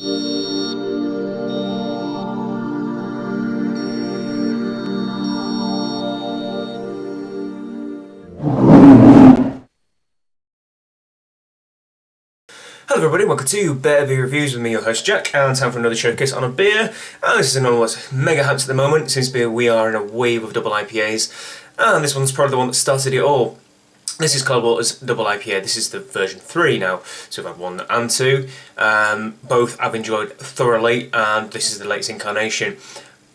Hello everybody, welcome to Beer Beer Reviews with me, your host Jack, and time for another showcase on a beer. And this is another one that's mega hyped at the moment. It seems to be we are in a wave of double IPAs, and this one's probably the one that started it all. This is Cloudwater's double IPA. This is the version 3 now, so we've had 1 and 2. Both I've enjoyed thoroughly, and this is the latest incarnation.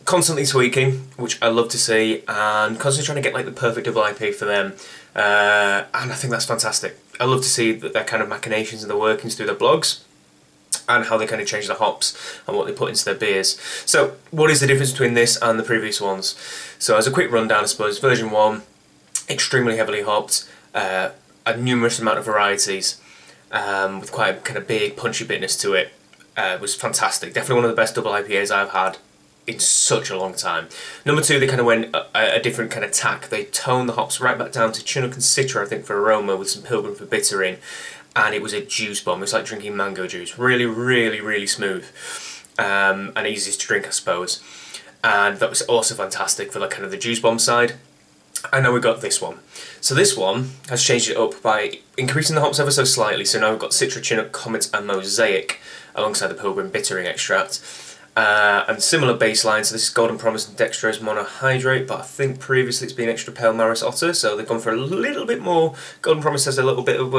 Constantly tweaking, which I love to see, and constantly trying to get like the perfect double IPA for them. And I think that's fantastic. I love to see that their kind of machinations and the workings through their blogs and how they kind of change the hops and what they put into their beers. So what is the difference between this and the previous ones? So as a quick rundown, I suppose, version 1, extremely heavily hopped, a numerous amount of varieties, with quite a kind of big punchy bitterness to it. It was fantastic. Definitely one of the best double IPAs I've had in such a long time. Number 2, they kind of went a different kind of tack. They toned the hops right back down to Chinook and Citra, I think, for aroma, with some Pilgrim for bitter in, and it was a juice bomb. It was like drinking mango juice. Really, really, really smooth, and easiest to drink, I suppose. And that was also fantastic for like kind of the juice bomb side. And now we've got this one. So this one has changed it up by increasing the hops ever so slightly. So now we've got Citra, Chinook, Comet and Mosaic alongside the Pilgrim bittering extract. And similar baseline, so this is Golden Promise and Dextrose Monohydrate, but I think previously it's been Extra Pale Maris Otter, so they've gone for a little bit more. Golden Promise has a little bit of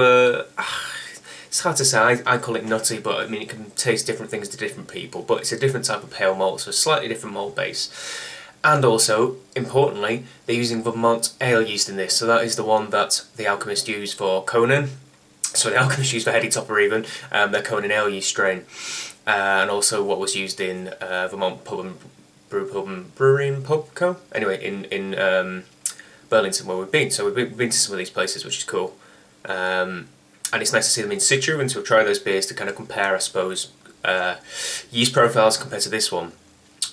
it's hard to say, I call it nutty, but I mean it can taste different things to different people, but it's a different type of pale malt, so a slightly different malt base. And also, importantly, they're using Vermont ale yeast in this, so that is the one that the Alchemist used for Conan. So the Alchemist used for Heady Topper even, their Conan ale yeast strain. And also what was used in Vermont Pub and Brewing Pub Co. Anyway, in Burlington where we've been. So we've been to some of these places, which is cool. And it's nice to see them in situ and to try those beers to kind of compare, I suppose, yeast profiles compared to this one.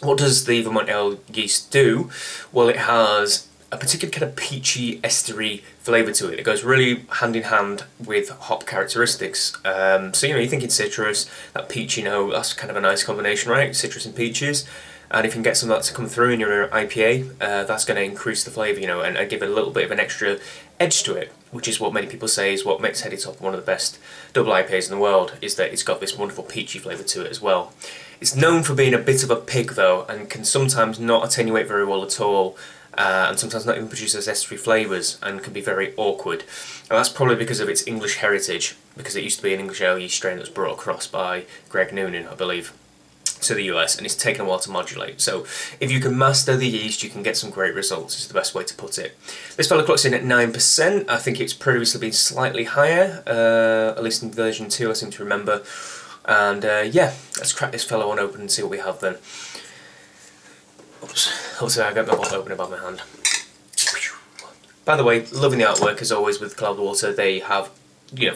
What does the Vermont Ale yeast do? Well, it has a particular kind of peachy, estery flavour to it. It goes really hand in hand with hop characteristics. So, you're thinking citrus, that peachy note, that's kind of a nice combination, right? Citrus and peaches. And if you can get some of that to come through in your IPA, that's going to increase the flavour, and give it a little bit of an extra edge to it, which is what many people say is what makes Heady Topper one of the best double IPAs in the world, is that it's got this wonderful peachy flavour to it as well. It's known for being a bit of a pig though, and can sometimes not attenuate very well at all. And sometimes not even produce those estery flavours, and can be very awkward. And that's probably because of its English heritage, because it used to be an English ale yeast strain that was brought across by Greg Noonan, I believe, to the US, and it's taken a while to modulate. So if you can master the yeast, you can get some great results, is the best way to put it. This fella clocks in at 9%. I think it's previously been slightly higher, at least in version 2 I seem to remember. And yeah, let's crack this fella on open and see what we have then. Oops. Also, I got my bottle open above my hand. By the way, loving the artwork as always with Cloudwater. They have,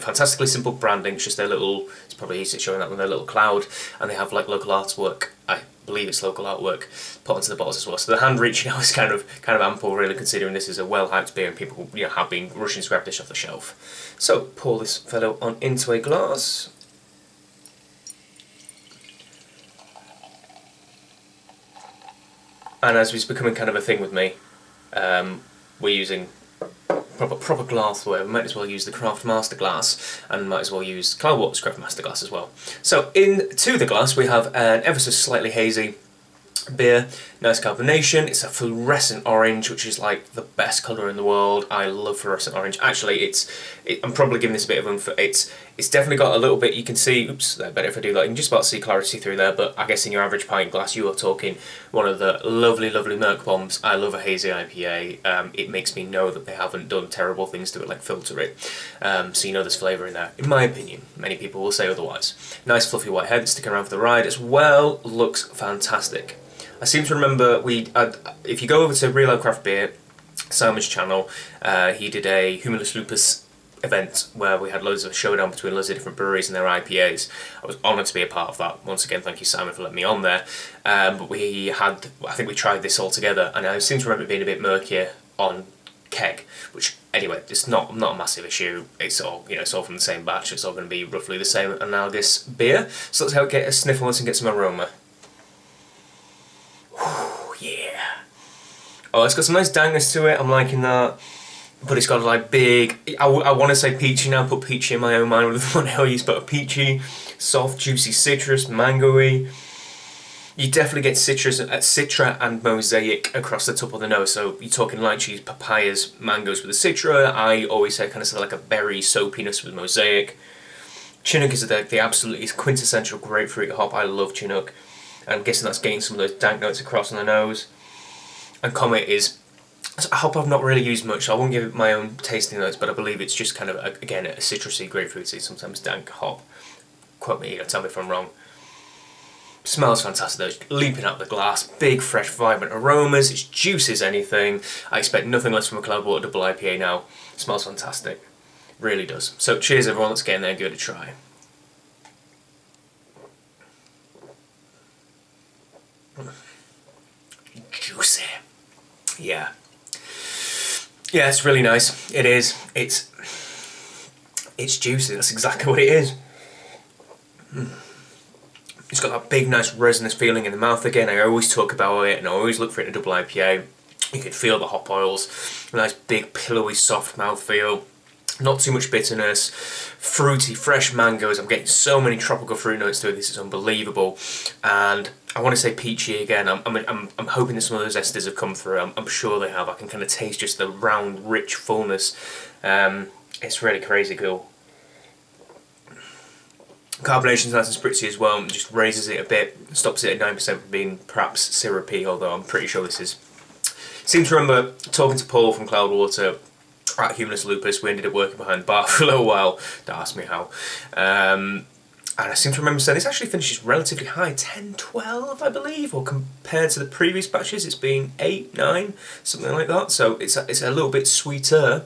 fantastically simple branding. It's just their little, it's probably easier showing that with their little cloud, and they have like local artwork. I believe it's local artwork put onto the bottles as well. So the hand reach is kind of ample, really, considering this is a well-hyped beer and people have been rushing to grab this off the shelf. So pour this fellow on into a glass. And as it's becoming kind of a thing with me, we're using proper glassware. We might as well use the Craft Master glass, and might as well use Cloudwater's Craft Master glass as well. So into the glass we have an ever so slightly hazy beer, nice carbonation. It's a fluorescent orange, which is like the best colour in the world. I love fluorescent orange. Actually, I'm probably giving this a bit of it's definitely got a little bit, you can see, oops, better if I do that, you can just about see clarity through there, but I guess in your average pint glass you are talking one of the lovely, lovely Merc bombs. I love a hazy IPA. It makes me know that they haven't done terrible things to it, like filter it. So there's flavour in there, in my opinion. Many people will say otherwise. Nice fluffy white head sticking around for the ride as well. Looks fantastic. I seem to remember if you go over to Real Craft Beer, Simon's channel, he did a Humulus Lupus event where we had loads of showdown between loads of different breweries and their IPAs. I was honoured to be a part of that. Once again, thank you Simon for letting me on there. But I think we tried this all together, and I seem to remember it being a bit murkier on keg, which anyway, it's not a massive issue. It's all, you know, it's all from the same batch. It's all going to be roughly the same analogous beer. So let's get a sniff on this and get some aroma. Whew, yeah. Oh, it's got some nice dankness to it. I'm liking that. But it's got like big, I want to say peachy now, put peachy in my own mind with the one I use, but a peachy, soft, juicy citrus, mango-y. You definitely get citra and mosaic across the top of the nose, so you're talking lychees, papayas, mangoes with the citra. I always say kind of like a berry soapiness with mosaic. Chinook is the absolutely quintessential grapefruit hop. I love Chinook. I'm guessing that's getting some of those dank notes across on the nose. And Comet is a hop I've not really used much, so I won't give it my own tasting notes, but I believe it's just kind of, again, a citrusy, grapefruity, sometimes dank hop. Quote me, tell me if I'm wrong. Smells fantastic though, leaping out the glass, big, fresh, vibrant aromas, it's juicy as anything. I expect nothing less from a Cloudwater double IPA now. It smells fantastic, really does. So cheers everyone, let's get in there and give it a try. Juicy. Yeah. Yeah, it's really nice. It is. It's juicy, that's exactly what it is. It's got that big, nice resinous feeling in the mouth again. I always talk about it and I always look for it in a double IPA. You can feel the hop oils, a nice big, pillowy, soft mouthfeel. Not too much bitterness, fruity, fresh mangoes. I'm getting so many tropical fruit notes to it. This is unbelievable. And I want to say peachy again. I'm hoping that some of those esters have come through. I'm sure they have. I can kind of taste just the round, rich fullness. It's really crazy cool. Carbonation's nice and spritzy as well, and just raises it a bit, stops it at 9% from being perhaps syrupy, although I'm pretty sure this is. Seem to remember talking to Paul from Cloudwater at Humanist Lupus. We ended up working behind the bar for a little while. Don't ask me how. And I seem to remember saying this actually finishes relatively high, 10, 12 I believe, or compared to the previous batches it's been 8, 9, something like that. So it's a little bit sweeter,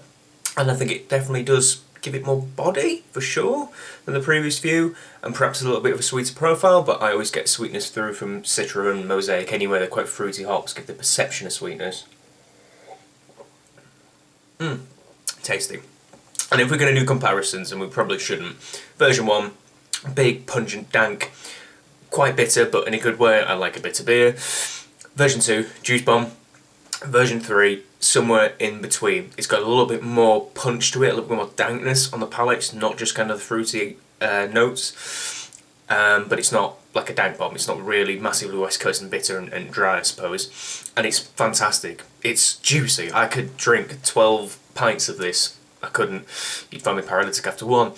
and I think it definitely does give it more body, for sure, than the previous few, and perhaps a little bit of a sweeter profile, but I always get sweetness through from Citra and Mosaic anyway. They're quite fruity hops, give the perception of sweetness. Tasty. And if we're going to do comparisons, and we probably shouldn't, version 1, big, pungent, dank, quite bitter, but in a good way. I like a bitter beer. Version 2, juice bomb. Version 3, somewhere in between. It's got a little bit more punch to it, a little bit more dankness on the palate. It's not just kind of the fruity notes, but it's not like a dank bomb. It's not really massively West Coast and bitter and dry, I suppose. And it's fantastic. It's juicy. I could drink 12 pints of this. I couldn't. You'd find me paralytic after one.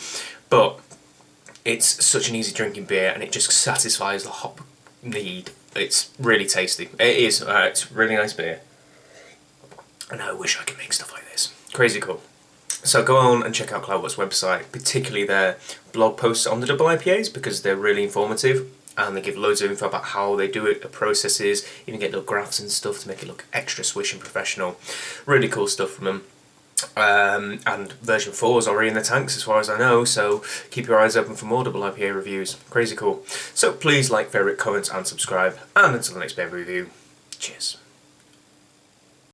But it's such an easy drinking beer, and it just satisfies the hop need. It's really tasty. It is. It's a really nice beer. And I wish I could make stuff like this. Crazy cool. So go on and check out Cloudwater's website, particularly their blog posts on the double IPAs, because they're really informative and they give loads of info about how they do it, the processes, even get little graphs and stuff to make it look extra swish and professional. Really cool stuff from them. And version 4 is already in the tanks as far as I know, so keep your eyes open for more double IPA reviews. Crazy cool. So please like, favourite, comment and subscribe, and until the next beer review, cheers.